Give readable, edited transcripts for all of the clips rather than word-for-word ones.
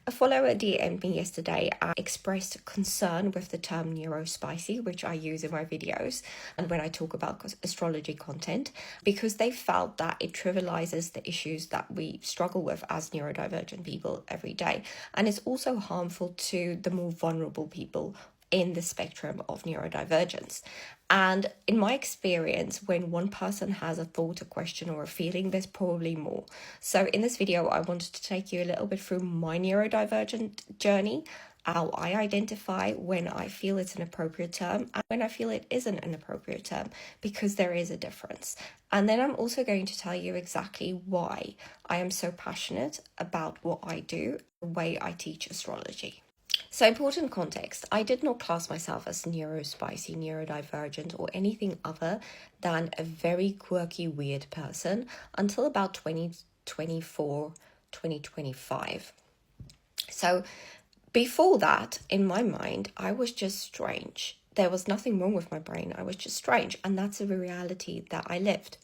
A follower DM'd me yesterday and expressed concern with the term neurospicy, which I use in my videos and when I talk about astrology content, because they felt that it trivializes the issues that we struggle with as neurodivergent people every day. And it's also harmful to the more vulnerable people in the spectrum of neurodivergence. And in my experience, when one person has a thought, a question, or a feeling, there's probably more. So in this video, I wanted to take you a little bit through my neurodivergent journey, how I identify when I feel it's an appropriate term and when I feel it isn't an appropriate term, because there is a difference. And then I'm also going to tell you exactly why I am so passionate about what I do, the way I teach astrology. So, important context, I did not class myself as neurospicy, neurodivergent, or anything other than a very quirky, weird person until about 2024, 2025. So, before that, in my mind, I was just strange. There was nothing wrong with my brain. I was just strange. And that's a reality that I lived.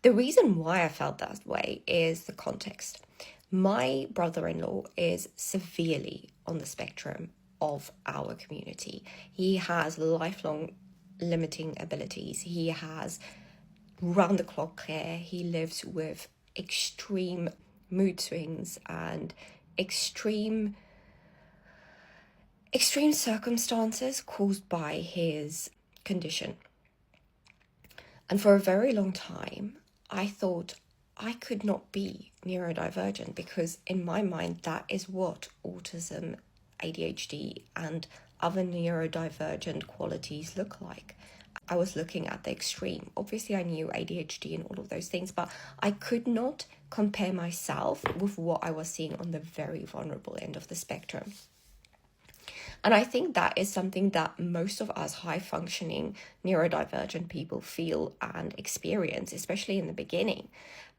The reason why I felt that way is the context. My brother-in-law is severely on the spectrum of our community. He has lifelong limiting abilities. He has round-the-clock care. He lives with extreme mood swings and extreme circumstances caused by his condition. And for a very long time, I thought I could not be neurodivergent because in my mind, that is what autism, ADHD, and other neurodivergent qualities look like. I was looking at the extreme. Obviously, I knew ADHD and all of those things, but I could not compare myself with what I was seeing on the very vulnerable end of the spectrum. And I think that is something that most of us high-functioning neurodivergent people feel and experience, especially in the beginning,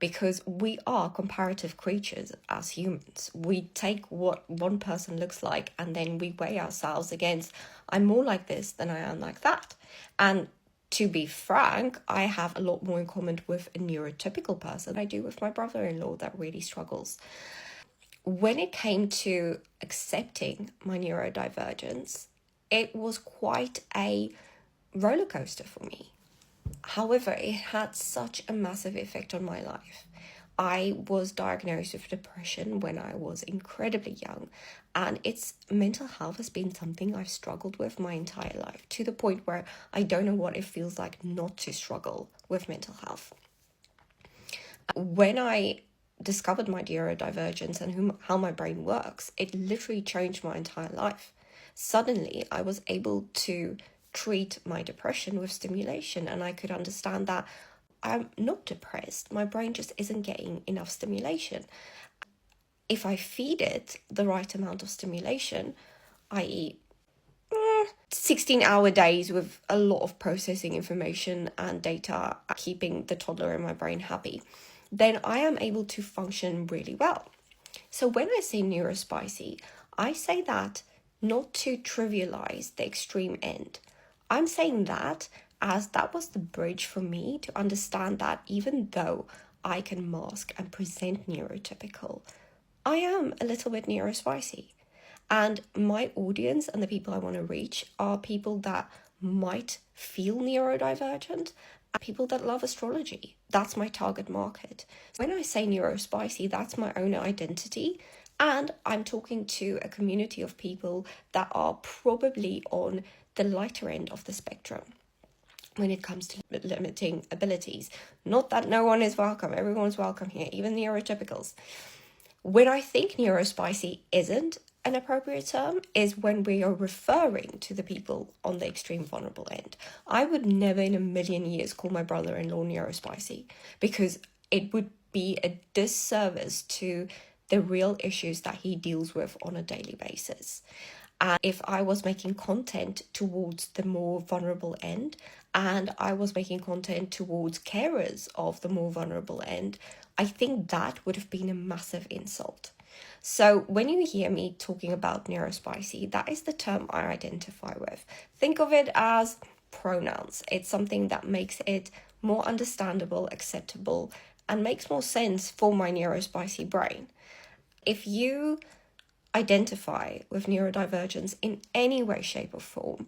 because we are comparative creatures as humans. We take what one person looks like and then we weigh ourselves against, I'm more like this than I am like that. And to be frank, I have a lot more in common with a neurotypical person than I do with my brother-in-law that really struggles. When it came to accepting my neurodivergence, it was quite a roller coaster for me. However, it had such a massive effect on my life. I was diagnosed with depression when I was incredibly young, and mental health has been something I've struggled with my entire life, to the point where I don't know what it feels like not to struggle with mental health. When I discovered my neurodivergence and how my brain works, it literally changed my entire life. Suddenly, I was able to treat my depression with stimulation, and I could understand that I'm not depressed. My brain just isn't getting enough stimulation. If I feed it the right amount of stimulation, i.e., 16-hour days with a lot of processing information and data, keeping the toddler in my brain happy, then I am able to function really well. So when I say neurospicy, I say that not to trivialize the extreme end. I'm saying that as that was the bridge for me to understand that even though I can mask and present neurotypical, I am a little bit neurospicy. And my audience and the people I want to reach are people that might feel neurodivergent, people that love astrology. That's my target market. When I say neurospicy, that's my own identity. And I'm talking to a community of people that are probably on the lighter end of the spectrum when it comes to limiting abilities. Not that no one is welcome. Everyone's welcome here, even neurotypicals. When I think neurospicy isn't an appropriate term is when we are referring to the people on the extreme vulnerable end. I would never in a million years call my brother-in-law neurospicy because it would be a disservice to the real issues that he deals with on a daily basis. And if I was making content towards the more vulnerable end and I was making content towards carers of the more vulnerable end, I think that would have been a massive insult. So when you hear me talking about neurospicy, that is the term I identify with. Think of it as pronouns. It's something that makes it more understandable, acceptable, and makes more sense for my neurospicy brain. If you identify with neurodivergence in any way, shape, or form,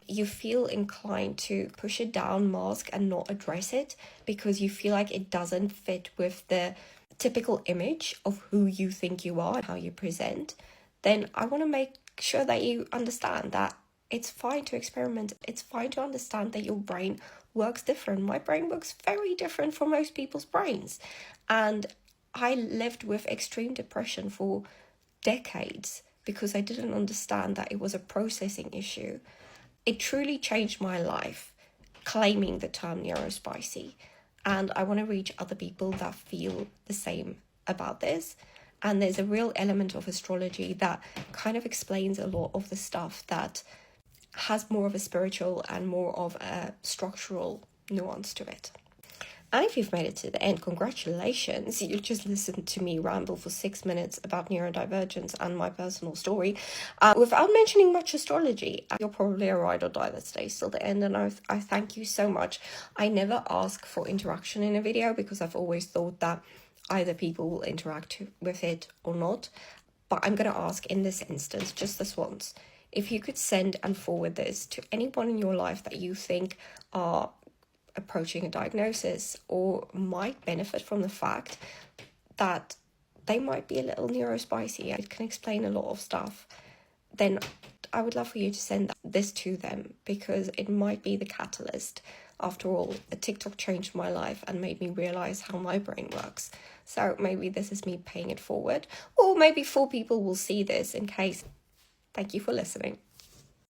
you feel inclined to push it down, mask, and not address it because you feel like it doesn't fit with the typical image of who you think you are and how you present, then I want to make sure that you understand that it's fine to experiment. It's fine to understand that your brain works different. My brain works very different from most people's brains. And I lived with extreme depression for decades because I didn't understand that it was a processing issue. It truly changed my life, claiming the term neurospicy. And I want to reach other people that feel the same about this. And there's a real element of astrology that kind of explains a lot of the stuff that has more of a spiritual and more of a structural nuance to it. And if you've made it to the end, congratulations. You just listened to me ramble for 6 minutes about neurodivergence and my personal story without mentioning much astrology. You're probably a ride or die that stays till the end, and I thank you so much. I never ask for interaction in a video because I've always thought that either people will interact with it or not. But I'm going to ask in this instance, just this once, if you could send and forward this to anyone in your life that you think are approaching a diagnosis or might benefit from the fact that they might be a little neurospicy. It can explain a lot of stuff. Then I would love for you to send this to them because it might be the catalyst. After all, a TikTok changed my life and made me realize how my brain works. So maybe this is me paying it forward, or maybe 4 people will see this in case. Thank you for listening.